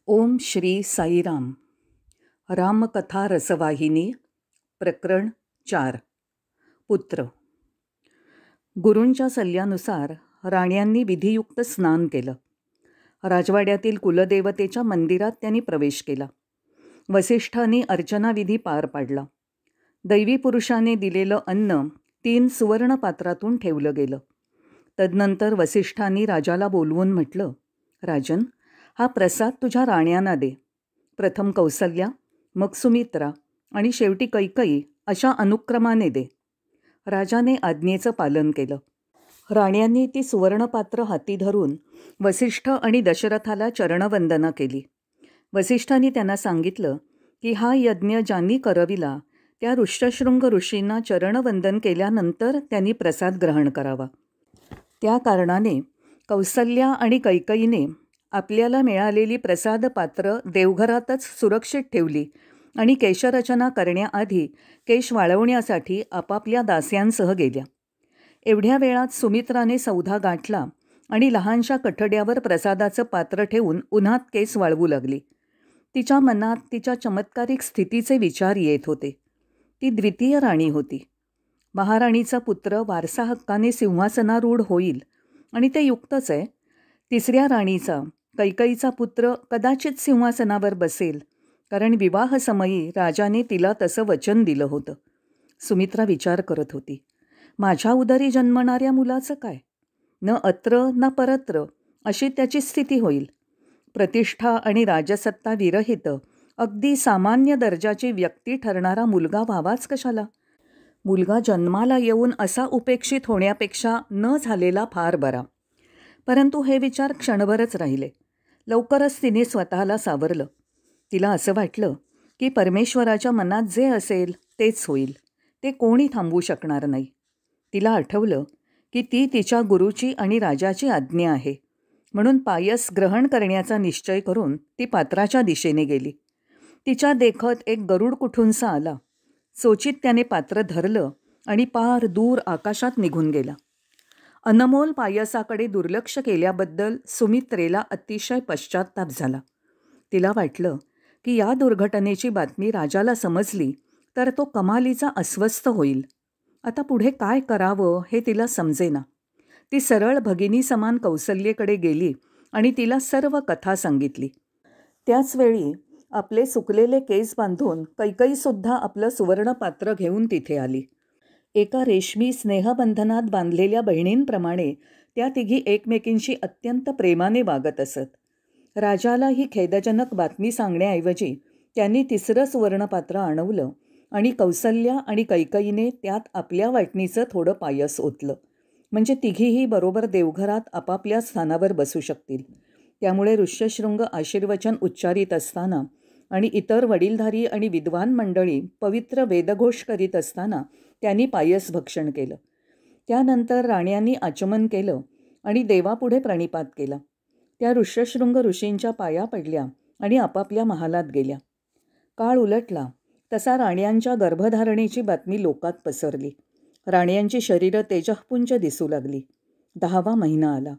ओम श्री साईराम. रामकथा रसवाहिनी. प्रकरण 4. पुत्र. गुरूंच्या सल्ल्यानुसार राण्यांनी विधियुक्त स्नान केलं. राजवाड्यातील कुलदेवतेच्या मंदिरात त्यांनी प्रवेश केला. वसिष्ठांनी अर्चनाविधी पार पाडला. दैवी पुरुषाने दिलेलं अन्न 3 सुवर्ण पात्रातून ठेवलं गेलं. तदनंतर वसिष्ठांनी राजाला बोलवून म्हटलं, राजन, हा प्रसाद तुझ्या राण्यांना दे. प्रथम कौसल्या, मग सुमित्रा आणि शेवटी कैकई अशा अनुक्रमाने दे. राजाने आज्ञेचं पालन केलं. राण्यांनी ती सुवर्णपात्र हाती धरून वसिष्ठ आणि दशरथाला चरणवंदना केली. वसिष्ठांनी त्यांना सांगितलं की हा यज्ञ ज्यांनी करविला त्या ऋष्यशृंग ऋषींना चरणवंदन केल्यानंतर त्यांनी प्रसाद ग्रहण करावा. त्या कारणाने कौसल्या आणि कैकईने आपल्याला मिळालेली प्रसाद पात्र देवघरातच सुरक्षित ठेवली आणि केशरचना करण्याआधी केश वाळवण्यासाठी आपापल्या दास्यांसह गेल्या. एवढ्या वेळात सुमित्राने सौधा गाठला आणि लहानशा कठड्यावर प्रसादाचं पात्र ठेवून उन्हात केस वाळवू लागली. तिच्या मनात तिच्या चमत्कारिक स्थितीचे विचार येत होते. ती द्वितीय राणी होती. महाराणीचा पुत्र वारसा हक्काने सिंहासनारूढ होईल आणि ते युक्तच आहे. तिसऱ्या राणीचा कैकईचा पुत्र कदाचित सिंहासनावर बसेल, कारण विवाहसमयी राजाने तिला तसं वचन दिलं होतं. सुमित्रा विचार करत होती, माझ्या उदरी जन्मणाऱ्या मुलाचं काय? न अत्र न परत्र अशी त्याची स्थिती होईल. प्रतिष्ठा आणि राजसत्ता विरहित अगदी सामान्य दर्जाची व्यक्ती ठरणारा मुलगा व्हावाच कशाला? मुलगा जन्माला येऊन असा उपेक्षित होण्यापेक्षा न झालेला फार बरा. परंतु हे विचार क्षणभरच राहिले. लवकरच तिने स्वतःला सावरलं. तिला असं वाटलं की परमेश्वराच्या मनात जे असेल तेच होईल. ते कोणी थांबवू शकणार नाही. तिला आठवलं की ती तिच्या गुरुची आणि राजाची आज्ञा आहे. म्हणून पायस ग्रहण करण्याचा निश्चय करून ती पात्राच्या दिशेने गेली. तिच्या देखत एक गरुड कुठूनसा आला. सोचित त्याने पात्र धरलं आणि पार दूर आकाशात निघून गेला. अनमोल पायसाकडे दुर्लक्ष केल्याबद्दल सुमित्रेला अतिशय पश्चात्ताप झाला. तिला वाटलं की या दुर्घटनेची बातमी राजाला समजली तर तो कमालीचा अस्वस्थ होईल. आता पुढे काय करावं हे तिला समजेना. ती सरळ भगिनी समान कौसल्येकडे गेली आणि तिला सर्व कथा सांगितली. त्याचवेळी आपले सुकलेले केस बांधून कैकईसुद्धा आपलं सुवर्णपात्र घेऊन तिथे आली. एका रेशमी स्नेहबंधनात बांधलेल्या बहिणींप्रमाणे त्या तिघी एकमेकींशी अत्यंत प्रेमाने वागत असत. राजाला ही खेदजनक बातमी सांगण्याऐवजी त्यांनी तिसरं सुवर्णपात्र आणवलं आणि कौसल्या आणि कैकईने त्यात आपल्या वाटणीचं थोडं पायस ओतलं. म्हणजे तिघीही बरोबर देवघरात आपापल्या स्थानावर बसू शकतील. त्यामुळे ऋष्यशृंग आशीर्वचन उच्चारित असताना आणि इतर वडीलधारी आणि विद्वान मंडळी पवित्र वेदघोष करीत असताना त्यांनी पायस भक्षण केलं. त्यानंतर राण्यांनी आचमन केलं आणि देवापुढे प्रणिपात केला. त्या ऋष्यशृंग ऋषींच्या पाया पडल्या आणि आपापल्या महालात गेल्या. काळ उलटला तसा राण्यांच्या गर्भधारणेची बातमी लोकात पसरली. राण्यांची शरीरं तेजःपुंज दिसू लागली. 10वा महिना आला.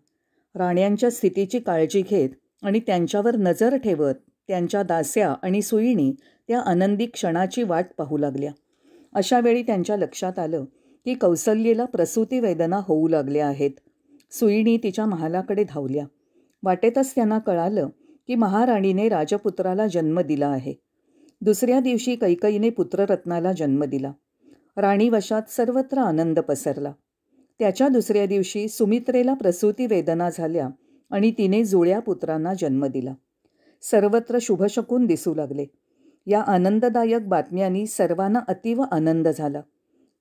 राण्यांच्या स्थितीची काळजी घेत आणि त्यांच्यावर नजर ठेवत त्यांच्या दास्या आणि सुईणी त्या आनंदी क्षणाची वाट पाहू लागल्या. अशा वेळी त्यांच्या लक्षात आलं की कौसल्येला प्रसूती वेदना होऊ लागल्या आहेत. सुईणी तिच्या महालाकडे धावल्या. वाटेतच त्यांना कळालं की महाराणीने राजपुत्राला जन्म दिला आहे. दुसऱ्या दिवशी कैकईने पुत्ररत्नाला जन्म दिला. राणीवशात सर्वत्र आनंद पसरला. त्याच्या दुसऱ्या दिवशी सुमित्रेला प्रसूती वेदना झाल्या आणि तिने जुळ्या पुत्रांना जन्म दिला. सर्वत्र शुभशकून दिसू लागले. या आनंददायक बातम्यांनी सर्वांना अतीव आनंद झाला.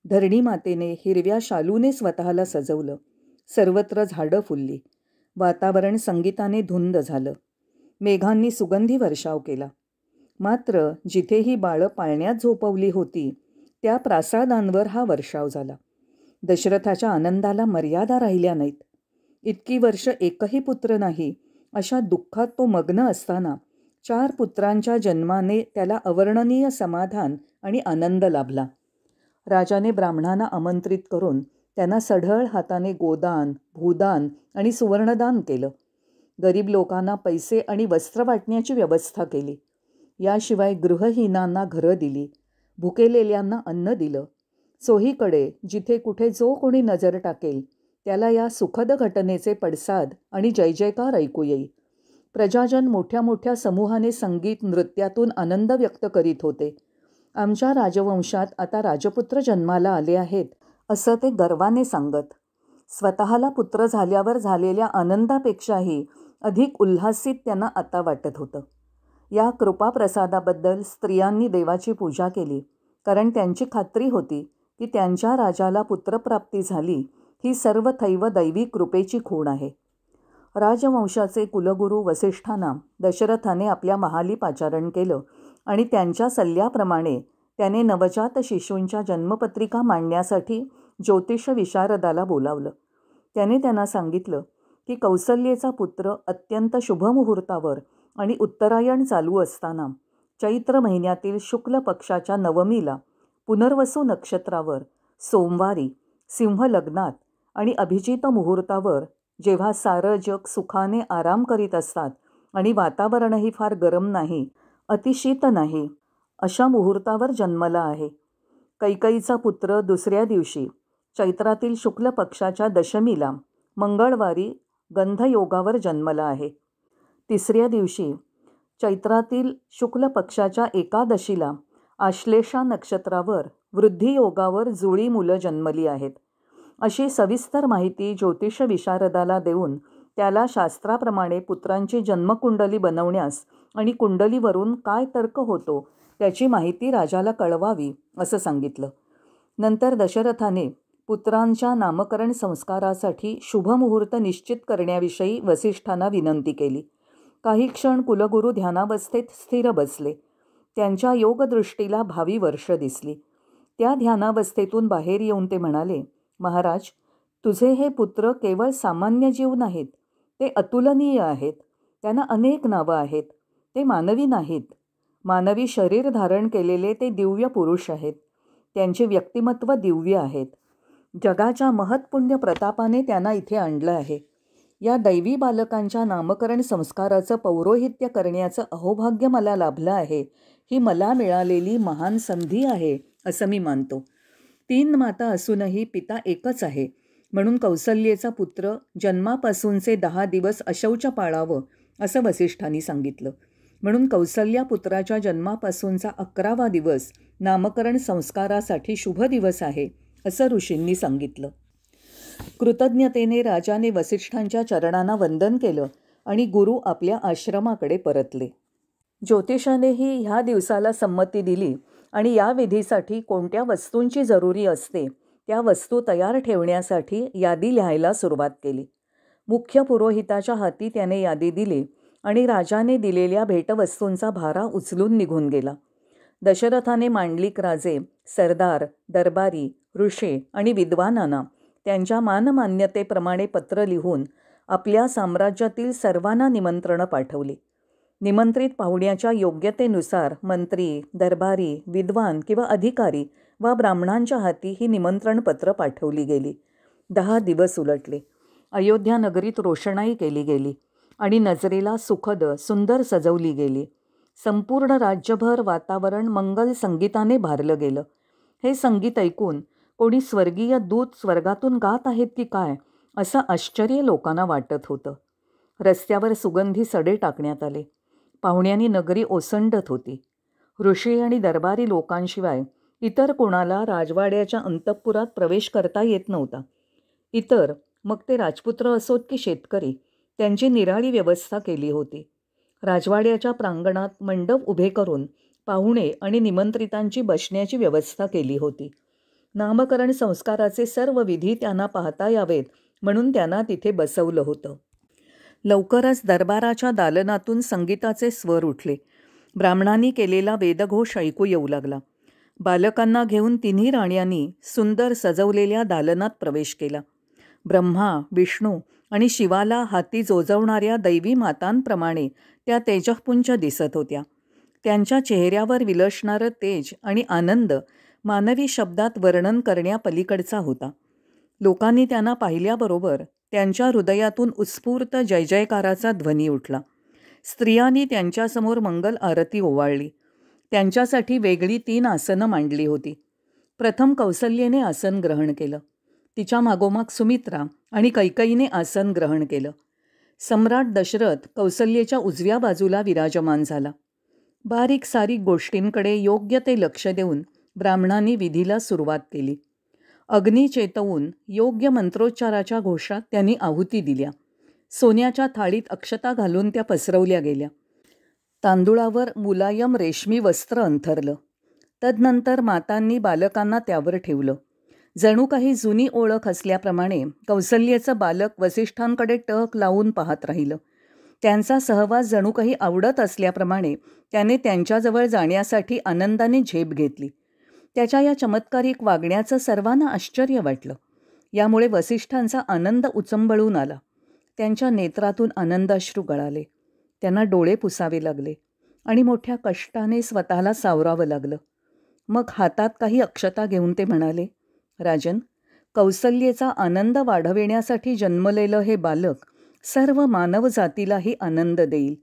धरणी मातेने हिरव्या शालूने स्वतःला सजवलं. सर्वत्र झाडं फुलली. वातावरण संगीताने धुंद झालं. मेघांनी सुगंधी वर्षाव केला. मात्र जिथेही बाळं पाळण्यात झोपवली होती त्या प्रासादांवर हा वर्षाव झाला. दशरथाच्या आनंदाला मर्यादा राहिल्या नाहीत. इतकी वर्ष एकही पुत्र नाही अशा दुःखात तो मग्न असताना 4 पुत्रांच्या जन्माने त्याला अवर्णनीय समाधान आणि आनंद लाभला. राजाने ब्राह्मणांना आमंत्रित करून त्यांना सढळ हाताने गोदान, भूदान आणि सुवर्णदान केलं. गरीब लोकांना पैसे आणि वस्त्र वाटण्याची व्यवस्था केली. याशिवाय गृहहीनांना घरं दिली, भुकेलेल्यांना अन्न दिलं. चोहीकडे जिथे कुठे जो कोणी नजर टाकेल त्याला या सुखद घटनेचे पडसाद आणि जय जयकार ऐकू येई. प्रजाजन मोठ्या मोठ्या समूहाने संगीत नृत्यातून आनंद व्यक्त करीत होते. आमच्या राजवंशात आता राजपुत्र जन्माला आले आहेत असं ते गर्वाने सांगत. स्वतःला पुत्र झाल्यावर झालेल्या आनंदापेक्षाही अधिक उल्हासित त्यांना आता वाटत होतं. या कृपाप्रसादाबद्दल स्त्रियांनी देवाची पूजा केली, कारण त्यांची खात्री होती की त्यांच्या राजाला पुत्रप्राप्ती झाली ही सर्वथैव दैवी कृपेची खूण आहे. राजवंशाचे कुलगुरू वसिष्ठांना दशरथाने आपल्या महाली पाचारण केलं आणि त्यांच्या सल्ल्याप्रमाणे त्याने नवजात शिशूंच्या जन्मपत्रिका मांडण्यासाठी ज्योतिष विशारदाला बोलावलं. त्याने त्यांना सांगितलं की कौसल्येचा पुत्र अत्यंत शुभमुहूर्तावर आणि उत्तरायण चालू असताना चैत्र महिन्यातील शुक्ल पक्षाच्या नवमीला पुनर्वसू नक्षत्रावर सोमवारी सिंह लग्नात आणि अभिजित मुहूर्तावर जेव्हा सारं जग सुखाने आराम करीत असतात आणि वातावरणही फार गरम नाही, अतिशीत नाही, अशा मुहूर्तावर जन्मला आहे. कैकईचा पुत्र दुसऱ्या दिवशी चैत्रातील शुक्ल पक्षाच्या दशमीला मंगळवारी गंधयोगावर जन्मला आहे. तिसऱ्या दिवशी चैत्रातील शुक्ल पक्षाच्या एकादशीला आश्लेषा नक्षत्रावर वृद्धियोगावर जुळी मुलं जन्मली आहेत. अशी सविस्तर माहिती ज्योतिष विशारदाला देऊन त्याला शास्त्राप्रमाणे पुत्रांची जन्मकुंडली बनवण्यास आणि कुंडलीवरून काय तर्क होतो त्याची माहिती राजाला कळवावी असं सांगितलं. नंतर दशरथाने पुत्रांच्या नामकरण संस्कारासाठी शुभमुहूर्त निश्चित करण्याविषयी वसिष्ठांना विनंती केली. काही क्षण कुलगुरू ध्यानावस्थेत स्थिर बसले. त्यांच्या योगदृष्टीला भावी वर्ष दिसली. त्या ध्यानावस्थेतून बाहेर येऊन ते म्हणाले, महाराज, तुझे हे पुत्र केवळ सामान्य जीव नाहीत, ते अतुलनीय आहेत. त्यांना अनेक नावं आहेत. ते मानवी नाहीत. मानवी शरीर धारण केलेले ते दिव्य पुरुष आहेत. त्यांचे व्यक्तिमत्व दिव्य आहेत. जगाच्या महत्पुण्य प्रतापाने त्यांना इथे आणलं आहे. या दैवी बालकांच्या नामकरण संस्काराचं पौरोहित्य करण्याचं अहोभाग्य मला लाभलं आहे. ही मला मिळालेली महान संधी आहे असं मी मानतो. 3 माता असूनही पिता एकच आहे, म्हणून कौसल्येचा पुत्र जन्मापासूनचे 10 दिवस अशौच पाळावं असं वसिष्ठांनी सांगितलं. म्हणून कौसल्या पुत्राच्या जन्मापासूनचा 11वा दिवस नामकरण संस्कारासाठी शुभ दिवस आहे असं ऋषींनी सांगितलं. कृतज्ञतेने राजाने वसिष्ठांच्या चरणांना वंदन केलं आणि गुरु आपल्या आश्रमाकडे परतले. ज्योतिषानेही ह्या दिवसाला संमती दिली आणि या विधीसाठी कोणत्या वस्तूंची जरुरी असते त्या वस्तू तयार ठेवण्यासाठी यादी लिहायला सुरुवात केली. मुख्य पुरोहिताच्या हाती त्याने यादी दिली आणि राजाने दिलेल्या भेटवस्तूंचा भारा उचलून निघून गेला. दशरथाने मांडलिक राजे, सरदार, दरबारी, ऋषी आणि विद्वानांना त्यांच्या मानमान्यतेप्रमाणे पत्र लिहून आपल्या साम्राज्यातील सर्वांना निमंत्रणं पाठवली. निमंत्रित पाहुण्याच्या योग्यतेनुसार मंत्री, दरबारी, विद्वान किंवा अधिकारी वा ब्राह्मणांच्या हाती ही निमंत्रणपत्र पाठवली गेली. 10 दिवस उलटले. अयोध्या नगरीत रोषणाई केली गेली आणि नजरेला सुखद सुंदर सजवली गेली. संपूर्ण राज्यभर वातावरण मंगल संगीताने भारलं गेलं. हे संगीत ऐकून कोणी स्वर्गीय दूत स्वर्गातून गात आहेत की काय असं आश्चर्य लोकांना वाटत होतं. रस्त्यावर सुगंधी सडे टाकण्यात आले. पाहुण्यांनी नगरी ओसंडत होती. ऋषी आणि दरबारी लोकांशिवाय इतर कोणाला राजवाड्याच्या अंतःपुरात प्रवेश करता येत नव्हता. इतर, मग ते राजपुत्र असोत की शेतकरी, त्यांची निराळी व्यवस्था केली होती. राजवाड्याच्या प्रांगणात मंडप उभे करून पाहुणे आणि निमंत्रितांची बसण्याची व्यवस्था केली होती. नामकरण संस्काराचे सर्व विधी त्यांना पाहता यावेत म्हणून त्यांना तिथे बसवलं होतं. लवकरच दरबाराच्या दालनातून संगीताचे स्वर उठले. ब्राह्मणांनी केलेला वेदघोष ऐकू येऊ लागला. बालकांना घेऊन तिन्ही राण्यांनी सुंदर सजवलेल्या दालनात प्रवेश केला. ब्रह्मा, विष्णू आणि शिवाला हाती जोजवणाऱ्या दैवी मातांप्रमाणे त्या तेजःपुंज दिसत होत्या. त्यांच्या चेहऱ्यावर विलसणारं तेज आणि आनंद मानवी शब्दात वर्णन करण्यापलीकडचा होता. लोकांनी त्यांना पाहिल्याबरोबर त्यांच्या हृदयातून उत्स्फूर्त जयजयकाराचा ध्वनी उठला. स्त्रियांनी त्यांच्यासमोर मंगल आरती ओवाळली. त्यांच्यासाठी वेगळी 3 आसनं मांडली होती. प्रथम कौसल्येने आसन ग्रहण केलं. तिच्या मागोमाग सुमित्रा आणि कैकेयीने आसन ग्रहण केलं. सम्राट दशरथ कौसल्येच्या उजव्या बाजूला विराजमान झाला. बारीक सारीक गोष्टींकडे योग्य ते लक्ष देऊन ब्राह्मणांनी विधीला सुरुवात केली. अग्नी चेतवून योग्य मंत्रोच्चाराच्या घोषात त्यांनी आहुती दिल्या. सोन्याच्या थाळीत अक्षता घालून त्या पसरवल्या गेल्या. तांदुळावर मुलायम रेशमी वस्त्र अंथरलं. तदनंतर मातांनी बालकांना त्यावर ठेवलं. जणू काही जुनी ओळख असल्याप्रमाणे कौसल्येचं बालक वसिष्ठांकडे टक लावून पाहत राहिलं. त्यांचा सहवास जणू काही आवडत असल्याप्रमाणे त्याने त्यांच्याजवळ जाण्यासाठी आनंदाने झेप घेतली. त्याच्या या चमत्कारिक वागण्याचं सर्वांना आश्चर्य वाटलं. यामुळे वसिष्ठांचा आनंद उचंबळून आला. त्यांच्या नेत्रातून आनंदाश्रू गळाले. त्यांना डोळे पुसावे लागले आणि मोठ्या कष्टाने स्वतःला सावरावं लागलं. मग हातात काही अक्षता घेऊन ते म्हणाले, राजन, कौसल्येचा आनंद वाढविण्यासाठी जन्मलेलं हे बालक सर्व मानवजातीलाही आनंद देईल.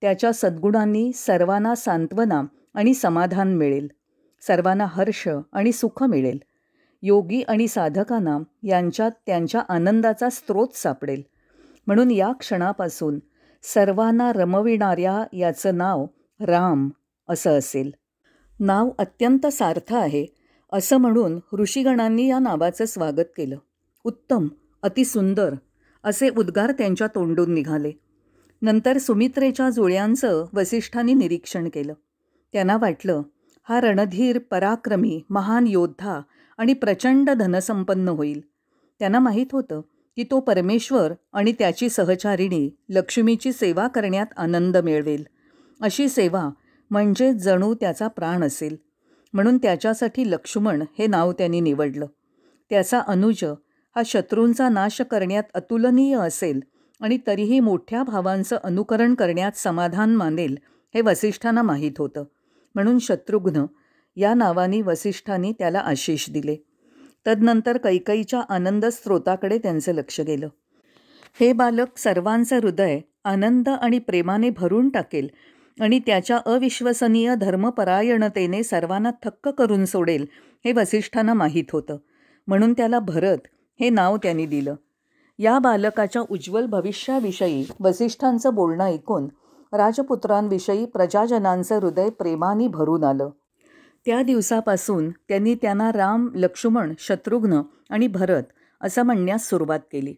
त्याच्या सद्गुणांनी सर्वांना सांत्वना आणि समाधान मिळेल. सर्वांना हर्ष आणि सुख मिळेल. योगी आणि साधकांना यांच्यात त्यांच्या आनंदाचा स्रोत सापडेल. म्हणून या क्षणापासून सर्वांना रमविणाऱ्या याचं नाव राम असं असेल. नाव अत्यंत सार्थ आहे असं म्हणून ऋषीगणांनी या नावाचं स्वागत केलं. उत्तम, अतिसुंदर असे उद्गार त्यांच्या तोंडून निघाले. नंतर सुमित्रेच्या जुळ्यांचं वसिष्ठांनी निरीक्षण केलं. त्यांना वाटलं, हा रणधीर, पराक्रमी, महान योद्धा आणि प्रचंड धनसंपन्न होईल. त्यांना माहीत होतं की तो परमेश्वर आणि त्याची सहचारिणी लक्ष्मीची सेवा करण्यात आनंद मिळवेल. अशी सेवा म्हणजे जणू त्याचा प्राण असेल. म्हणून त्याच्यासाठी लक्ष्मण हे नाव त्यांनी निवडलं. त्याचा अनुज हा शत्रूंचा नाश करण्यात अतुलनीय असेल आणि तरीही मोठ्या भावांचं अनुकरण करण्यात समाधान मानेल हे वसिष्ठांना माहीत होतं. म्हणून शत्रुघ्न या नावाने वसिष्ठांनी त्याला आशिष दिले. तदनंतर कैकेयीच्या आनंद स्रोताकडे त्यांचं लक्ष गेलं. हे बालक सर्वांचं हृदय आनंद आणि प्रेमाने भरून टाकेल आणि त्याच्या अविश्वसनीय धर्मपरायणतेने सर्वांना थक्क करून सोडेल हे वसिष्ठांना माहीत होतं. म्हणून त्याला भरत हे नाव त्यांनी दिलं. या बालकाच्या उज्ज्वल भविष्याविषयी वसिष्ठांचं बोलणं ऐकून राजपुत्रांविषयी प्रजाजनांचं हृदय प्रेमाने भरून आलं. त्या दिवसापासून त्यांनी त्यांना राम, लक्ष्मण, शत्रुघ्न आणि भरत असं म्हणण्यास सुरुवात केली.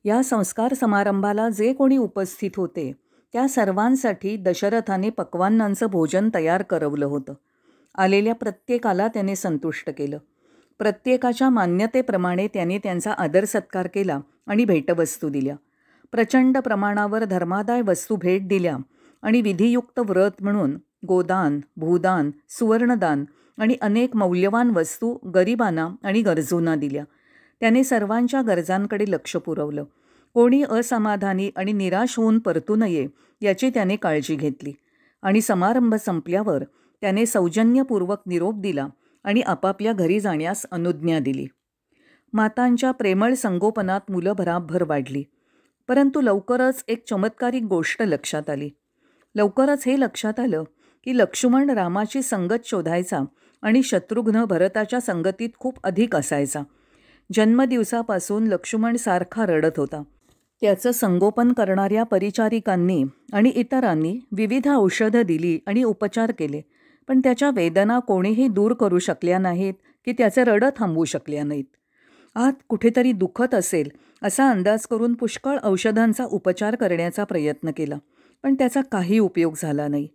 या संस्कार समारंभाला जे कोणी उपस्थित होते त्या सर्वांसाठी दशरथाने पक्वान्नांचं भोजन तयार करवलं होतं. आलेल्या प्रत्येकाला त्याने संतुष्ट केलं. प्रत्येकाच्या मान्यतेप्रमाणे त्याने त्यांचा आदर सत्कार केला आणि भेटवस्तू दिल्या. प्रचंड प्रमाणावर धर्मादाय वस्तू भेट दिल्या आणि विधियुक्त व्रत म्हणून गोदान, भूदान, सुवर्णदान आणि अनेक मौल्यवान वस्तू गरिबांना आणि गरजूंना दिल्या. त्याने सर्वांच्या गरजांकडे लक्ष पुरवलं. कोणी असमाधानी आणि निराश होऊन परतू नये याची त्याने काळजी घेतली. आणि समारंभ संपल्यावर त्याने सौजन्यपूर्वक निरोप दिला आणि आपापल्या घरी जाण्यास अनुज्ञा दिली. मातांच्या प्रेमळ संगोपनात मुलं भराभर वाढली. परंतु लवकरच एक चमत्कारिक गोष्ट लक्षात आली. लवकरच हे लक्षात आलं की लक्ष्मण रामाची संगत शोधायचा आणि शत्रुघ्न भरताच्या संगतीत खूप अधिक असायचा. जन्मदिवसापासून लक्ष्मण सारखा रडत होता. त्याचं संगोपन करणाऱ्या परिचारिकांनी आणि इतरांनी विविध औषधं दिली आणि उपचार केले, पण त्याच्या वेदना कोणीही दूर करू शकल्या नाहीत की त्याचे रडं थांबवू शकल्या नाहीत. आत कुठेतरी दुखत असेल असा अंदाज करून पुष्कळ औषधांचा उपचार करण्याचा प्रयत्न केला, पण त्याचा काही उपयोग झाला नाही.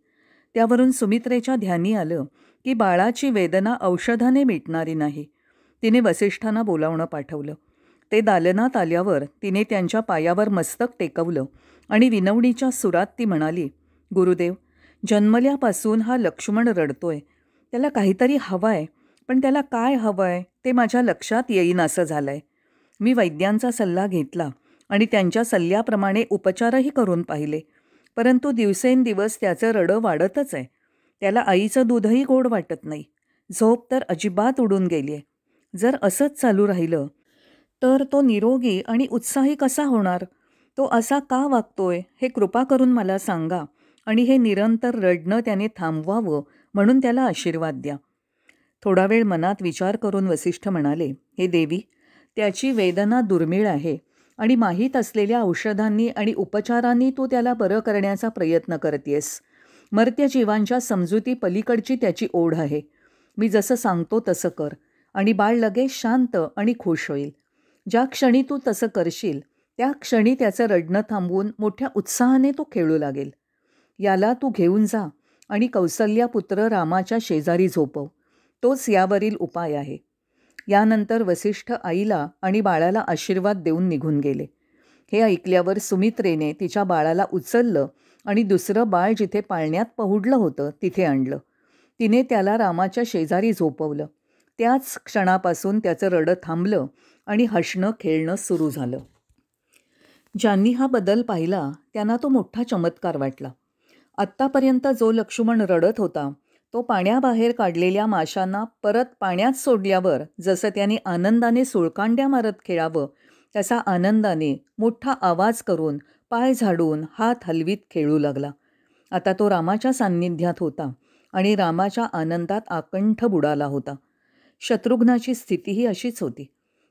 त्यावरून सुमित्रेच्या ध्यानी आलं की बाळाची वेदना औषधाने मिटणारी नाही. तिने वसिष्ठांना बोलावणं पाठवलं. ते दालनात आल्यावर तिने त्यांच्या पायावर मस्तक टेकवलं आणि विनवणीच्या सुरात ती म्हणाली, गुरुदेव, जन्मल्यापासून हा लक्ष्मण रडतोय. त्याला काहीतरी हवंय, पण त्याला काय हवंय ते माझ्या लक्षात येईनासं झालंय. मी वैद्यांचा सल्ला घेतला आणि त्यांच्या सल्ल्याप्रमाणे उपचारही करून पाहिले, परंतु दिवसेंदिवस त्याचं रडं वाढतच आहे. त्याला आईचं दूधही गोड वाटत नाही. झोप तर अजिबात उडून गेली आहे. जर असंच चालू राहिलं तर तो निरोगी आणि उत्साही कसा होणार? तो असा का वागतोय हे कृपा करून मला सांगा आणि हे निरंतर रडणं त्याने थांबवावं म्हणून त्याला आशीर्वाद द्या. थोडा वेळ मनात विचार करून वसिष्ठ म्हणाले, हे देवी, त्याची वेदना दुर्मिळ आहे आणि माहीत असलेल्या औषधांनी आणि उपचारांनी तू त्याला बरं करण्याचा प्रयत्न करतेस. मर्त्य जीवांच्या समजुती पलीकडची त्याची ओढ आहे. मी जसं सांगतो तसं कर आणि बाळ लगेच शांत आणि खुश होईल. ज्या क्षणी तू तसं करशील त्या क्षणी त्याचं रडणं थांबवून मोठ्या उत्साहाने तो खेळू लागेल. याला तू घेऊन जा आणि कौसल्यापुत्र रामाच्या शेजारी झोपव. तोच यावरील उपाय आहे. यानंतर वसिष्ठ आईला आणि बाळाला आशीर्वाद देऊन निघून गेले. हे ऐकल्यावर सुमित्रेने तिच्या बाळाला उचललं आणि दुसरं बाळ जिथे पाळण्यात पहुडलं होतं तिथे आणलं. तिने त्याला रामाच्या शेजारी झोपवलं. त्याच क्षणापासून त्याचं रडं थांबलं आणि हसणं खेळणं सुरू झालं. ज्यांनी हा बदल पाहिला त्यांना तो मोठा चमत्कार वाटला. आत्तापर्यंत जो लक्ष्मण रडत होता तो पाण्याबाहेर काढलेल्या माशांना परत पाण्यात सोडल्यावर जसं त्याने आनंदाने सुळकांड्या मारत खेळावं तसा आनंदाने मोठा आवाज करून पाय झाडून हात हलवीत खेळू लागला. आता तो रामाच्या सान्निध्यात होता आणि रामाच्या आनंदात आकंठ बुडाला होता. शत्रुघ्नाची स्थितीही अशीच होती.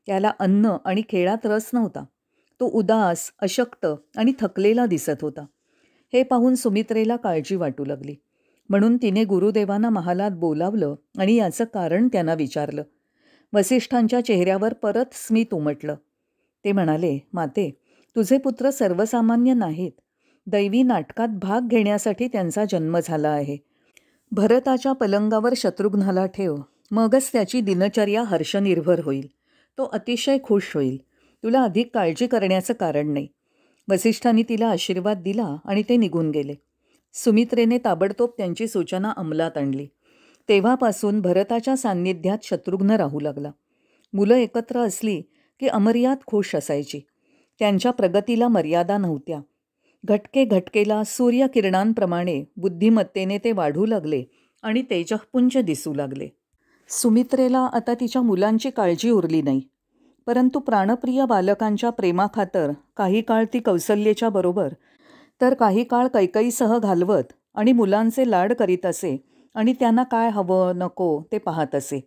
त्याला अन्न आणि खेळात रस नव्हता. तो उदास, अशक्त आणि थकलेला दिसत होता. हे पाहून सुमित्रेला काळजी वाटू लागली. म्हणून तिने गुरुदेवांना महालात बोलावलं आणि याचं कारण त्यांना विचारलं. वसिष्ठांच्या चेहऱ्यावर परत स्मित उमटलं. ते म्हणाले, माते, तुझे पुत्र सर्वसामान्य नाहीत. दैवी नाटकात भाग घेण्यासाठी त्यांचा जन्म झाला आहे. भरताच्या पलंगावर शत्रुघ्नाला ठेव, मगच त्याची दिनचर्या हर्षनिर्भर होईल. तो अतिशय खुश होईल. तुला अधिक काळजी करण्याचं कारण नाही. वसिष्ठांनी तिला आशीर्वाद दिला आणि ते निघून गेले. सुमित्रेने ताबडतोब त्यांची सूचना अंमलात आणली. तेव्हापासून भरताच्या सान्निध्यात शत्रुघ्न राहू लागला. मुलं एकत्र असली की अमर्याद खुश असायची. त्यांच्या प्रगतीला मर्यादा नव्हत्या. घटकेला सूर्यकिरणांप्रमाणे बुद्धिमत्तेने ते वाढू लागले आणि तेजःपुंज दिसू लागले. सुमित्रेला आता तिच्या मुलांची काळजी उरली नाही. परंतु प्राणप्रिय बालकांच्या प्रेमाखातर काही काळ ती कौसल्येच्या बरोबर तर काही काळ कैकईसह घालवत आणि मुलांचे लाड करीत असे आणि त्यांना काय हवं नको ते पाहत असे.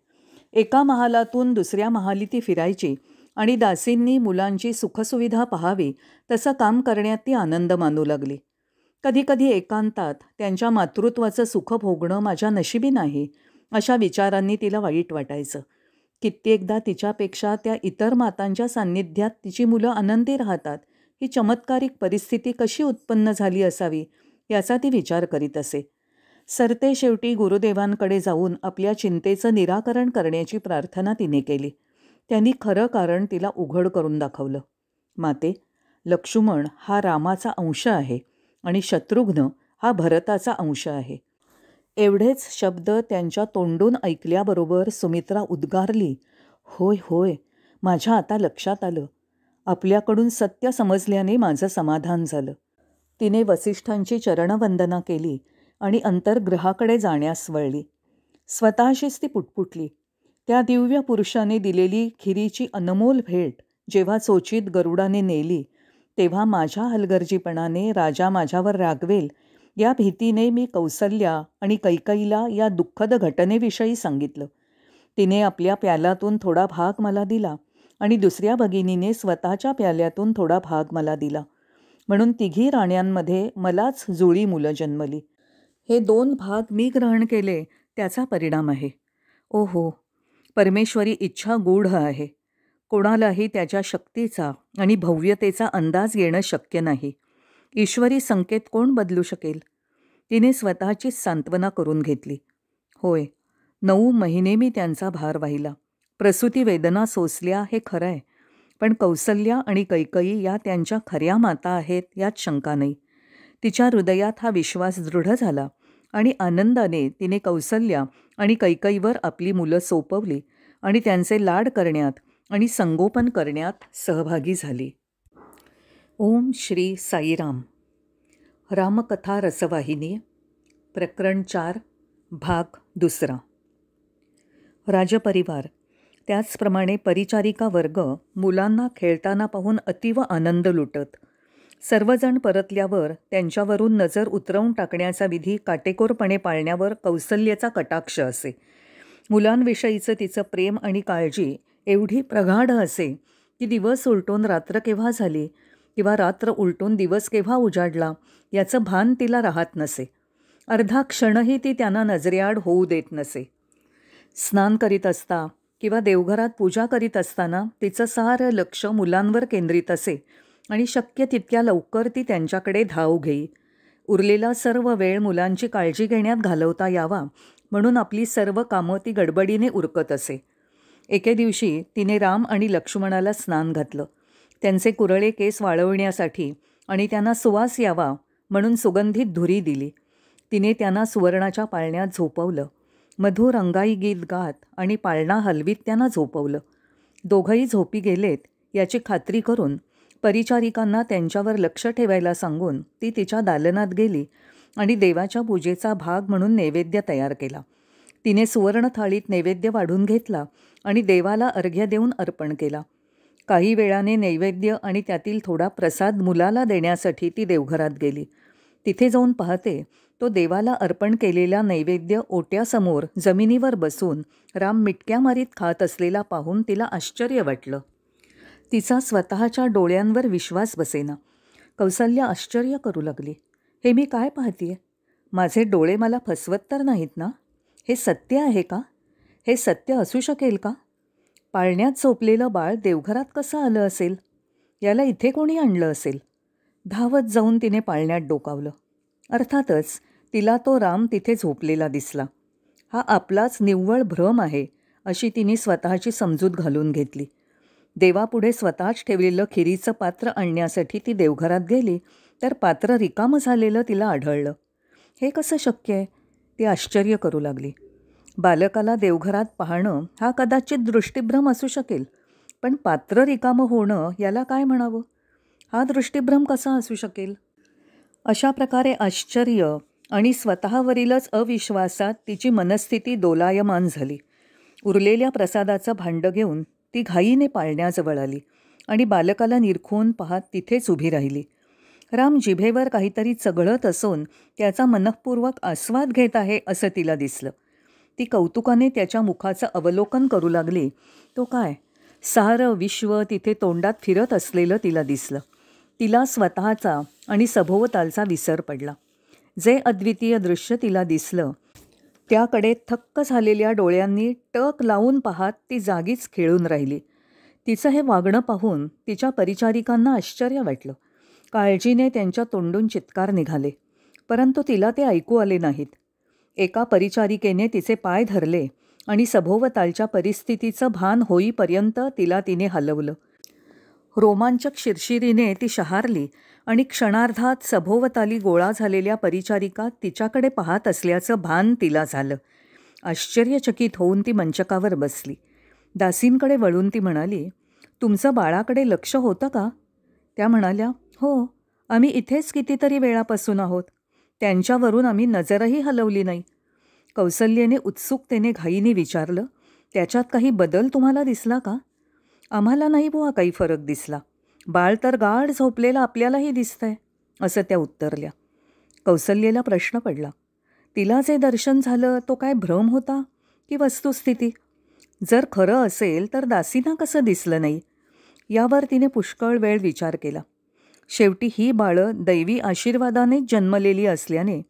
एका महालातून दुसऱ्या महाली ती फिरायची आणि दासींनी मुलांची सुखसुविधा पाहावी तसं काम करण्यात ती आनंद मानू लागली. कधीकधी एकांतात त्यांच्या मातृत्वाचं सुख भोगणं माझ्या नशिबी नाही अशा विचारांनी तिला वाईट वाटायचं. कित्येकदा तिच्यापेक्षा त्या इतर मातांच्या सान्निध्यात तिची मुलं आनंदी राहतात ही चमत्कारिक परिस्थिती कशी उत्पन्न झाली असावी याचा ती विचार करीत असे. सरते शेवटी गुरुदेवांकडे जाऊन आपल्या चिंतेचं निराकरण करण्याची प्रार्थना तिने केली. त्यांनी खरं कारण तिला उघड करून दाखवलं. माते, लक्ष्मण हा रामाचा अंश आहे आणि शत्रुघ्न हा भरताचा अंश आहे. एवढेच शब्द त्यांच्या तोंडून ऐकल्याबरोबर सुमित्रा उद्गारली, होय होय, माझ्या आता लक्षात आलं. आपल्याकडून सत्य समजल्याने माझं समाधान झालं. तिने वसिष्ठांची चरणवंदना केली आणि अंतर्गृहाकडे जाण्यास वळली. स्वतःशीच ती पुटपुटली. त्या दिव्य पुरुषाने दिलेली खिरीची अनमोल भेट जेव्हा चोचीत गरुडाने नेली तेव्हा माझ्या हलगर्जीपणाने राजा माझ्यावर रागवेल या भीतीने मी कौसल्या आणि कैकईला या दुःखद घटनेविषयी सांगितलं. तिने आपल्या प्याल्यातून थोडा भाग मला दिला आणि दुसऱ्या भगिनीने स्वतःच्या प्याल्यातून थोडा भाग मला दिला. म्हणून तिघी राण्यांमध्ये मलाच जुळी मुलं जन्मली. हे 2 भाग मी ग्रहण केले त्याचा परिणाम आहे. ओहो, परमेश्वरी इच्छा गूढ आहे. कोणालाही त्याच्या शक्तीचा आणि भव्यतेचा अंदाज येणं शक्य नाही. ईश्वरी संकेत कोण बदलू शकेल? तिने स्वतःचीच सांत्वना करून घेतली. होय, 9 महिने मी त्यांचा भार वाहिला. प्रसूती वेदना सोसल्या हे खरं आहे, पण कौसल्या आणि कैकई या त्यांच्या खऱ्या माता आहेत यात शंका नाही. तिच्या हृदयात हा विश्वास दृढ झाला आणि आनंदाने तिने कौसल्या आणि कैकईवर आपली मुलं सोपवली आणि त्यांचे लाड करण्यात आणि संगोपन करण्यात सहभागी झाली. ओम श्री साईराम. रामकथा रसवाहिनी प्रकरण 4 भाग 2. राजपरिवार त्याचप्रमाणे परिचारिका वर्ग मुलांना खेळताना पाहून अतीव आनंद लुटत. सर्वजण परतल्यावर त्यांच्यावरून नजर उतरवून टाकण्याचा विधी काटेकोरपणे पाळण्यावर कौसल्याचा कटाक्ष असे. मुलांविषयीचं तिचं प्रेम आणि काळजी एवढी प्रगाढ असे की दिवस उलटून रात्र केव्हा झाली किंवा रात्र उलटून दिवस केव्हा उजाडला याचं भान तिला राहत नसे. अर्धा क्षणही ती त्यांना नजरेआड होऊ देत नसे. स्नान करीत असता किंवा देवघरात पूजा करीत असताना तिचं सारं लक्ष मुलांवर केंद्रित असे आणि शक्य तितक्या लवकर ती त्यांच्याकडे धाव घेई. उरलेला सर्व वेळ मुलांची काळजी घेण्यात घालवता यावा म्हणून आपली सर्व कामं ती गडबडीने उरकत असे. एके दिवशी तिने राम आणि लक्ष्मणाला स्नान घातलं. त्यांचे कुरळे केस वाळवण्यासाठी आणि त्यांना सुवास यावा म्हणून सुगंधित धुरी दिली. तिने त्यांना सुवर्णाच्या पाळण्यात झोपवलं. मधुर अंगाई गीत गात आणि पाळणा हलवीत त्यांना झोपवलं. दोघंही झोपी गेलेत याची खात्री करून परिचारिकांना त्यांच्यावर लक्ष ठेवायला सांगून ती तिच्या दालनात गेली आणि देवाच्या पूजेचा भाग म्हणून नैवेद्य तयार केला. तिने सुवर्ण थाळीत नैवेद्य वाढून घेतला आणि देवाला अर्घ्य देऊन अर्पण केला. काही वेळाने नैवेद्य आणि त्यातील थोडा प्रसाद मुलाला देण्यासाठी ती देवघरात गेली. तिथे जाऊन पाहते तो देवाला अर्पण केलेला नैवेद्य ओट्यासमोर जमिनीवर बसून राम मिटक्या मारीत खात असलेला पाहून तिला आश्चर्य वाटलं. तिचा स्वतःच्या डोळ्यांवर विश्वास बसेना. कौसल्या आश्चर्य करू लागली. हे मी काय पाहतीये? माझे डोळे मला फसवत तर नाहीत ना? हे सत्य आहे का? हे सत्य असू शकेल का? पाळण्यात झोपलेलं बाळ देवघरात कसं आलं असेल? याला इथे कोणी आणलं असेल? धावत जाऊन तिने पाळण्यात डोकावलं. अर्थातच तिला तो राम तिथे झोपलेला दिसला. हा आपलाच निव्वळ भ्रम आहे अशी तिने स्वतःची समजूत घालून घेतली. देवापुढे स्वतःच ठेवलेलं खिरीचं पात्र आणण्यासाठी ती देवघरात गेली तर पात्र रिकामं झालेलं तिला आढळलं. हे कसं शक्य आहे? ती आश्चर्य करू लागली. बालकाला देवघरात पाहणं हा कदाचित दृष्टिभ्रम असू शकेल, पण पात्र रिकामं होणं याला काय म्हणावं? हा दृष्टिभ्रम कसा असू शकेल? अशा प्रकारे आश्चर्य आणि स्वतःवरीलच अविश्वासात तिची मनस्थिती दोलायमान झाली. उरलेल्या प्रसादाचं भांडं घेऊन ती घाईने पाळण्याजवळ आली आणि बालकाला निरखून पाहत तिथेच उभी राहिली. राम जिभेवर काहीतरी चघळत असून त्याचा मनःपूर्वक आस्वाद घेत आहे असं तिला दिसलं. ती कौतुकाने त्याच्या मुखाचं अवलोकन करू लागली. तो काय, सारं विश्व तिथे तोंडात फिरत असलेलं तिला दिसलं. तिला स्वतःचा आणि सभोवतालचा विसर पडला. जे अद्वितीय दृश्य तिला दिसलं त्याकडे थक्क झालेल्या डोळ्यांनी टक लावून पाहत ती जागीच खेळून राहिली. तिचं हे वागणं पाहून तिच्या परिचारिकांना आश्चर्य वाटलं. काळजीने त्यांच्या तोंडून चित्कार निघाले, परंतु तिला ते ऐकू आले नाहीत. एका परिचारिकेने तिचे पाय धरले आणि सभोवतालच्या परिस्थितीचं भान होईपर्यंत तिने हलवलं. रोमांचक शिरशिरीने ती शहारली आणि क्षणार्धात सभोवताली गोळा झालेल्या परिचारिका तिच्याकडे पाहत असल्याचं भान तिला झालं. आश्चर्यचकित होऊन ती मंचकावर बसली. दासींकडे वळून ती म्हणाली, तुमचं बाळाकडे लक्ष होतं का? त्या म्हणाल्या, हो, आम्ही इथेच कितीतरी वेळापासून आहोत. त्यांच्यावरून आम्ही नजरही हलवली नाही. कौसल्येने उत्सुकतेने घाईने विचारलं, त्याच्यात काही बदल तुम्हाला दिसला का? आम्हाला नाही बुवा काही फरक दिसला. बाळ तर गाढ झोपलेलं आपल्यालाही दिसतंय, असं त्या उत्तरल्या. कौसल्येला प्रश्न पडला. तिला जे दर्शन झालं तो काय भ्रम होता की वस्तुस्थिती? जर खरं असेल तर दासींना कसं दिसलं नाही? यावर तिने पुष्कळ वेळ विचार केला. शेवटी ही बाळं दैवी आशीर्वादानेच जन्मलेली असल्याने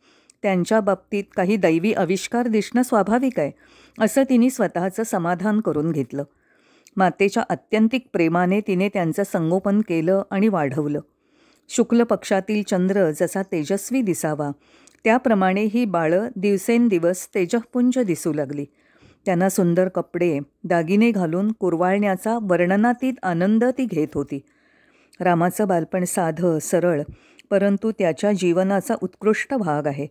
त्यांच्या बाबतीत काही दैवी आविष्कार दिसणं स्वाभाविक आहे असं तिने स्वतःचं समाधान करून घेतलं. मातेच्या आत्यंतिक प्रेमाने तिने त्यांचं संगोपन केलं आणि वाढवलं. शुक्ल पक्षातील चंद्र जसा तेजस्वी दिसावा त्याप्रमाणे ही बाळं दिवसेंदिवस तेजःपुंज दिसू लागली. त्यांना सुंदर कपडे दागिने घालून कुरवाळण्याचा वर्णनातीत आनंद ती घेत होती. रामाचं बालपण साधं सरळ परंतु त्याच्या जीवनाचा उत्कृष्ट भाग आहे.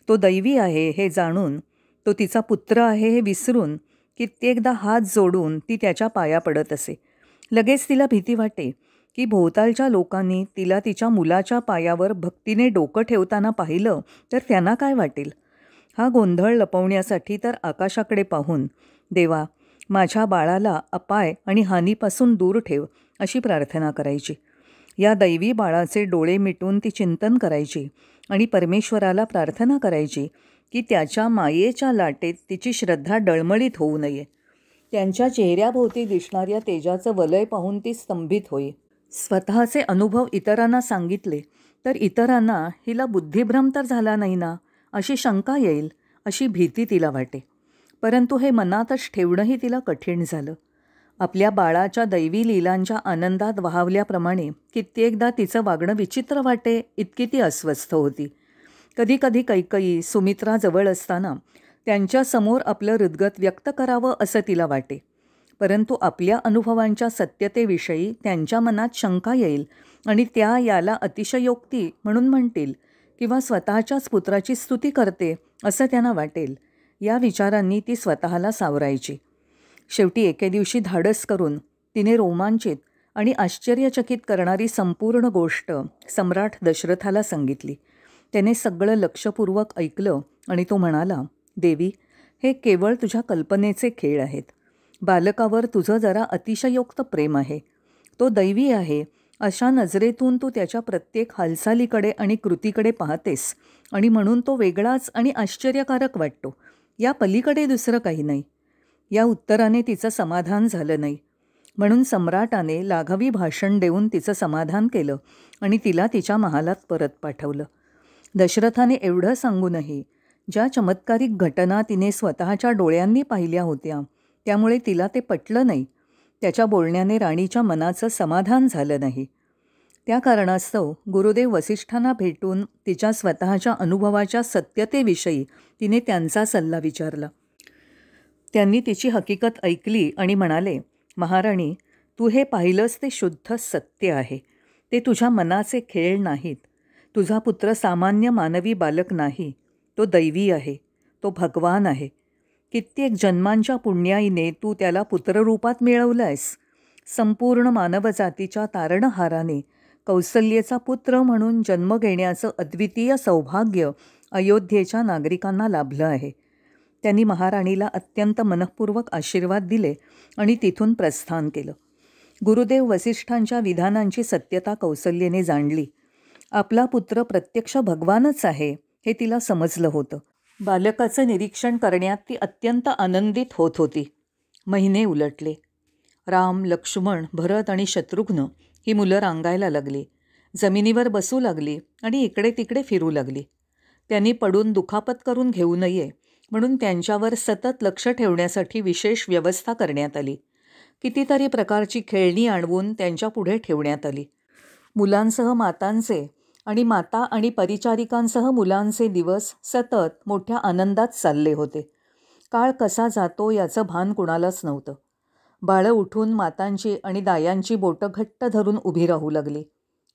तो दैवी आहे हे जाणून, तो तिचा पुत्र आहे हे विसरून कित्येकदा हात जोडून ती त्याच्या पाया पडत असे. लगेच तिला भीती वाटे की भोवतालच्या लोकांनी तिला तिच्या मुलाच्या पायावर भक्तीने डोकं ठेवताना पाहिलं तर त्यांना काय वाटेल. हा गोंधळ लपवण्यासाठी तर आकाशाकडे पाहून, देवा माझ्या बाळाला अपाय आणि हानीपासून दूर ठेव अशी प्रार्थना करायची. या दैवी बाळाचे डोळे मिटून ती चिंतन करायची आणि परमेश्वराला प्रार्थना करायची की त्याच्या मायेच्या लाटेत तिची श्रद्धा डळमळीत होऊ नये. त्यांच्या चेहऱ्याभोवती दिसणाऱ्या तेजाचं वलय पाहून ती स्तंभित होई. स्वतःचे अनुभव इतरांना सांगितले तर इतरांना हिला बुद्धिभ्रम तर झाला नाही ना अशी शंका येईल अशी भीती तिला वाटे. परंतु हे मनातच ठेवणंही तिला कठीण झालं. आपल्या बाळाच्या दैवी लीलांच्या आनंदात वाहवल्याप्रमाणे कित्येकदा तिचं वागणं विचित्र वाटे इतकी ती अस्वस्थ होती. कधीकधी कैकेयी सुमित्रा जवळ असताना त्यांच्यासमोर आपलं हृदगत व्यक्त करावं असं तिला वाटे. परंतु आपल्या अनुभवांच्या सत्यतेविषयी त्यांच्या मनात शंका येईल आणि त्या याला अतिशयोक्ती म्हणून म्हणतील किंवा स्वतःच्याच पुत्राची स्तुती करते असं त्यांना वाटेल. या विचारांनी ती स्वतःला सावरायची. शेवटी एके दिवशी धाडस करून तिने रोमांचित आणि आश्चर्यचकित करणारी संपूर्ण गोष्ट सम्राट दशरथाला सांगितली. त्याने सगळं लक्षपूर्वक ऐकलं आणि तो म्हणाला, देवी, हे केवळ तुझ्या कल्पनेचे खेळ आहेत. बालकावर तुझं जरा अतिशयोक्त प्रेम आहे. तो दैवी आहे अशा नजरेतून तू त्याच्या प्रत्येक हालचालीकडे आणि कृतीकडे पाहतेस आणि म्हणून तो वेगळाच आणि आश्चर्यकारक वाटतो. या पलीकडे दुसरं काही नाही. या उत्तराने तिचं समाधान झालं नाही. म्हणून सम्राटाने लाघवी भाषण देऊन तिचं समाधान केलं आणि तिला तिच्या महालात परत पाठवलं. दशरथाने एवढं सांगूनही ज्या चमत्कारिक घटना तिने स्वतःच्या डोळ्यांनी पाहिल्या होत्या त्यामुळे तिला ते पटलं नाही. त्याच्या बोलण्याने राणीच्या मनाचं समाधान झालं नाही. त्या कारणास्तव गुरुदेव वसिष्ठांना भेटून तिच्या स्वतःच्या अनुभवाच्या सत्यतेविषयी तिने त्यांचा सल्ला विचारला. त्यांनी तिची हकीकत ऐकली आणि म्हणाले, महाराणी, तू हे पाहिलंस ते शुद्ध सत्य आहे. ते तुझ्या मनाचे खेळ नाहीत. तुझा पुत्र सामान्य मानवी बालक नाही. तो दैवी आहे. तो भगवान आहे. कित्येक जन्मांच्या पुण्याईने तू त्याला पुत्ररूपात मिळवलं आहेस. संपूर्ण मानवजातीच्या तारणहाराने कौसल्येचा पुत्र म्हणून जन्म घेण्याचं अद्वितीय सौभाग्य अयोध्येच्या नागरिकांना लाभलं आहे. त्यांनी महाराणीला अत्यंत मनःपूर्वक आशीर्वाद दिले आणि तिथून प्रस्थान केलं. गुरुदेव वसिष्ठांच्या विधानांची सत्यता कौसल्येने जाणली. आपला पुत्र प्रत्यक्ष भगवानच आहे हे तिला समजलं होतं. बालकाचं निरीक्षण करण्यात ती अत्यंत आनंदित होत होती. महिने उलटले. राम, लक्ष्मण, भरत आणि शत्रुघ्न ही मुलं रांगायला लागली. जमिनीवर बसू लागली आणि इकडे तिकडे फिरू लागली. त्यांनी पडून दुखापत करून घेऊ नये म्हणून त्यांच्यावर सतत लक्ष ठेवण्यासाठी विशेष व्यवस्था करण्यात आली. कितीतरी प्रकारची खेळणी आणवून त्यांच्या पुढे ठेवण्यात आली. मुलांसह मातांचे आणि माता आणि परिचारिकांसह मुलांचे दिवस सतत मोठ्या आनंदात चालले होते. काळ कसा जातो याचं भान कुणालाच नव्हतं. बाळं उठून मातांची आणि दायांची बोटं घट्ट धरून उभी राहू लागली.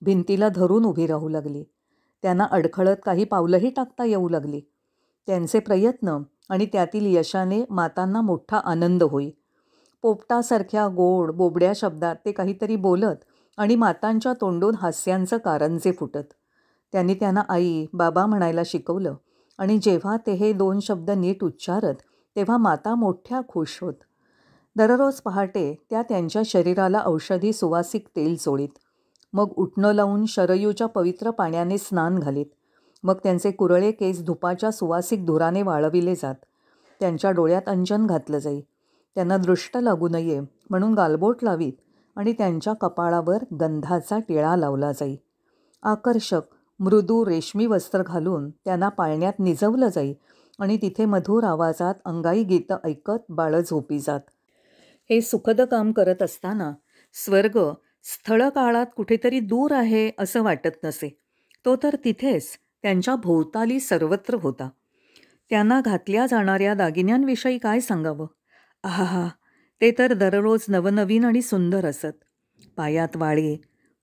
भिंतीला धरून उभी राहू लागली. त्यांना अडखळत काही पावलंही टाकता येऊ लागली. त्यांचे प्रयत्न आणि त्यातील यशाने मातांना मोठा आनंद होई. पोपटासारख्या गोड बोबड्या शब्दात ते काहीतरी बोलत आणि मातांच्या तोंडून हास्यांचं कारंजे फुटत. त्यांनी त्यांना आई, बाबा म्हणायला शिकवलं आणि जेव्हा ते हे 2 शब्द नीट उच्चारत तेव्हा माता मोठ्या खुश होत. दररोज पहाटे त्या त्यांच्या शरीराला औषधी सुवासिक तेल चोळीत. मग उटणं लावून शरयूच्या पवित्र पाण्याने स्नान घालीत. मग त्यांचे कुरळे केस धुपाच्या सुवासिक धुराने वाळविले जात. त्यांच्या डोळ्यात अंजन घातलं जाई. त्यांना दृष्ट लागू नये म्हणून गालबोट लावीत आणि त्यांच्या कपाळावर गंधाचा टिळा लावला जाई. आकर्षक मृदू रेशमी वस्त्र घालून त्यांना पाळण्यात निजवलं जाई आणि तिथे मधुर आवाजात अंगाई गीतं ऐकत बाळं झोपी जात. हे सुखद काम करत असताना स्वर्ग स्थळकाळात कुठेतरी दूर आहे असं वाटत नसे. तो तर तिथेच त्यांच्या भोवताली सर्वत्र होता. त्यांना घातल्या जाणाऱ्या दागिन्यांविषयी काय सांगावं. आहा, ते तर दररोज नवनवीन आणि सुंदर असत. पायात वाळे,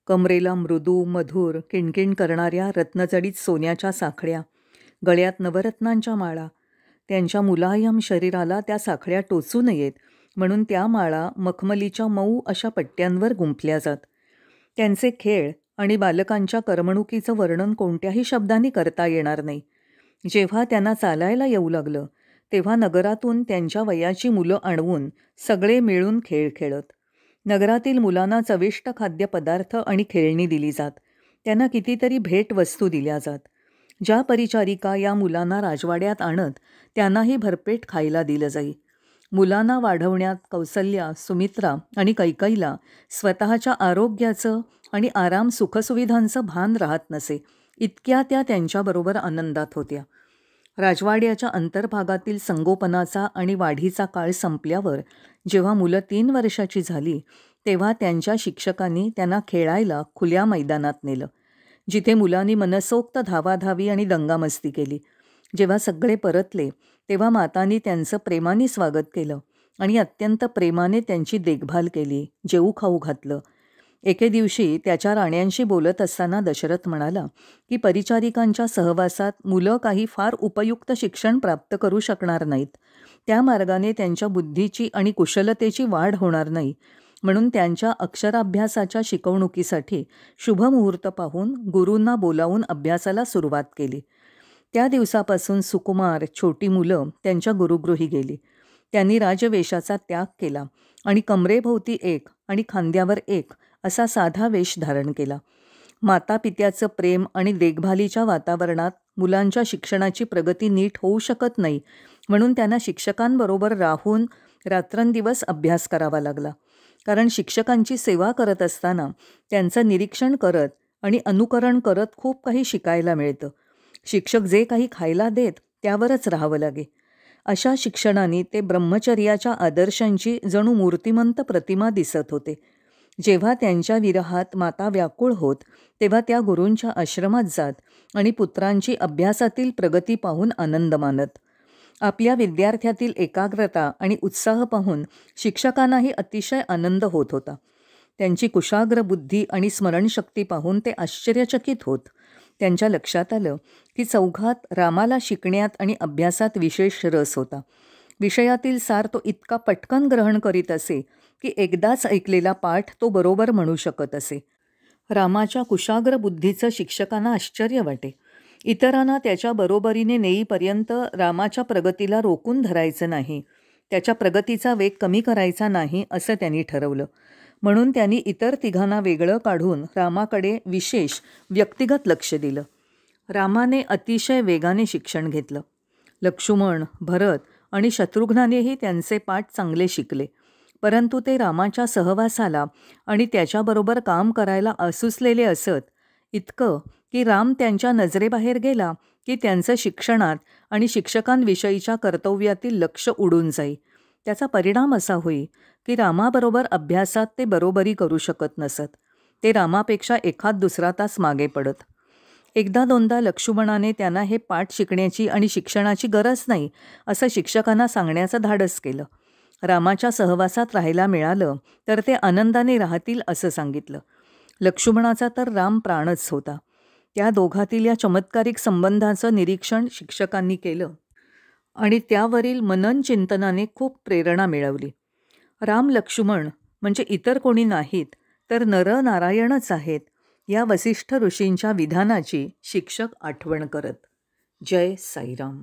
कमरेला मृदू मधुर किणकिण करणाऱ्या रत्नजडीत सोन्याच्या साखळ्या, गळ्यात नवरत्नांच्या माळा. त्यांच्या मुलायम शरीराला त्या साखळ्या टोचू नयेत म्हणून त्या माळा मखमलीच्या मऊ अशा पट्ट्यांवर गुंफल्या जात. त्यांचे खेळ आणि बालकांच्या करमणुकीचं वर्णन कोणत्याही शब्दांनी करता येणार नाही. जेव्हा त्यांना चालायला येऊ लागलं तेव्हा नगरातून त्यांच्या वयाची मुलं आणवून सगळे मिळून खेळ खेळत. नगरातील मुलांना चविष्ट खाद्यपदार्थ आणि खेळणी दिली जात. त्यांना कितीतरी भेटवस्तू दिल्या जात. ज्या परिचारिका या मुलांना राजवाड्यात आणत त्यांनाही भरपेट खायला दिलं जाई. मुलांना वाढवण्यात कौसल्या, सुमित्रा आणि कैकईला स्वतःच्या आरोग्याचं आणि आराम सुखसुविधांचं भान राहत नसे, इतक्या त्या त्यांच्याबरोबर आनंदात होत्या. राजवाड्याच्या अंतर्भागातील संगोपनाचा आणि वाढीचा काळ संपल्यावर जेव्हा मुलं 3 वर्षाची झाली तेव्हा त्यांच्या शिक्षकांनी त्यांना खेळायला खुल्या मैदानात नेलं, जिथे मुलांनी मनसोक्त धावाधावी आणि दंगामस्ती केली. जेव्हा सगळे परतले तेव्हा मातांनी त्यांचं प्रेमाने स्वागत केलं आणि अत्यंत प्रेमाने त्यांची देखभाल केली, जेवू खाऊ घातलं. एके दिवशी त्याच्या राण्यांशी बोलत असताना दशरथ म्हणाला की परिचारिकांच्या सहवासात मुलं काही फार उपयुक्त शिक्षण प्राप्त करू शकणार नाहीत. त्या मार्गाने त्यांच्या बुद्धीची आणि कुशलतेची वाढ होणार नाही. म्हणून त्यांच्या अक्षराभ्यासाच्या शिकवणुकीसाठी शुभमुहूर्त पाहून गुरूंना बोलावून अभ्यासाला सुरुवात केली. त्या दिवसापासून सुकुमार, छोटी मुलं त्यांच्या गुरुगृही गेली. त्यांनी राजवेषाचा त्याग केला आणि कमरेभोवती एक आणि खांद्यावर एक असा साधा वेश धारण केला. मातापित्याचं प्रेम आणि देखभालीच्या वातावरणात मुलांच्या शिक्षणाची प्रगती नीट होऊ शकत नाही, म्हणून त्यांना शिक्षकांबरोबर राहून रात्रंदिवस अभ्यास करावा लागला. कारण शिक्षकांची सेवा करत असताना त्यांचं निरीक्षण करत आणि अनुकरण करत खूप काही शिकायला मिळतं. शिक्षक जे काही खायला देत त्यावरच राहावं लागे. अशा शिक्षणाने ते ब्रह्मचर्याच्या आदर्शांची जणू मूर्तिमंत प्रतिमा दिसत होते. जेव्हा त्यांच्या विरहात माता व्याकुळ होत तेव्हा त्या गुरूंच्या आश्रमात जात आणि पुत्रांची अभ्यासातील प्रगती पाहून आनंद मानत. आपल्या विद्यार्थ्यातील एकाग्रता आणि उत्साह पाहून शिक्षकांनाही अतिशय आनंद होत होता. त्यांची कुशाग्र बुद्धी आणि स्मरणशक्ती पाहून ते आश्चर्यचकित होत. त्यांच्या लक्षात आलं की चौघात रामाला शिकण्यात आणि अभ्यासात विशेष रस होता. विषयातील सार तो इतका पटकन ग्रहण करीत असे की एकदाच ऐकलेला पाठ तो बरोबर म्हणू शकत असे. रामाच्या कुशाग्र बुद्धीचं शिक्षकांना आश्चर्य वाटे. इतरांना त्याच्या बरोबरीने नेईपर्यंत रामाच्या प्रगतीला रोखून धरायचं नाही, त्याच्या प्रगतीचा वेग कमी करायचा नाही असं त्यांनी ठरवलं. म्हणून त्यांनी इतर तिघांना वेगळं काढून रामाकडे विशेष व्यक्तिगत लक्ष दिलं. रामाने अतिशय वेगाने शिक्षण घेतलं. लक्ष्मण, भरत आणि शत्रुघ्नानेही त्यांचे पाठ चांगले शिकले, परंतु ते रामाच्या सहवासाला आणि त्याच्याबरोबर काम करायला असूसलेले असत, इतकं की राम त्यांच्या नजरेबाहेर गेला की त्यांचं शिक्षणात आणि शिक्षकांविषयीच्या कर्तव्यातील लक्ष उडून जाई. त्याचा परिणाम असा होई की रामाबरोबर अभ्यासात ते बरोबरी करू शकत नसत. ते रामापेक्षा एखाद दुसरा तास मागे पडत. एकदा दोनदा लक्ष्मणाने त्यांना हे पाठ शिकण्याची आणि शिक्षणाची गरज नाही असं शिक्षकांना सांगण्याचं धाडस केलं. रामाच्या सहवासात राहायला मिळालं तर ते आनंदाने राहतील असं सांगितलं. लक्ष्मणाचा तर राम प्राणच होता. त्या दोघातील या चमत्कारिक संबंधाचं निरीक्षण शिक्षकांनी केलं आणि त्यावरील मनन चिंतनाने खूप प्रेरणा मिळवली. राम लक्ष्मण म्हणजे इतर कोणी नाहीत तर नरनारायणच आहेत, या वसिष्ठ ऋषींच्या विधानाची शिक्षक आठवण करत. जय साईराम.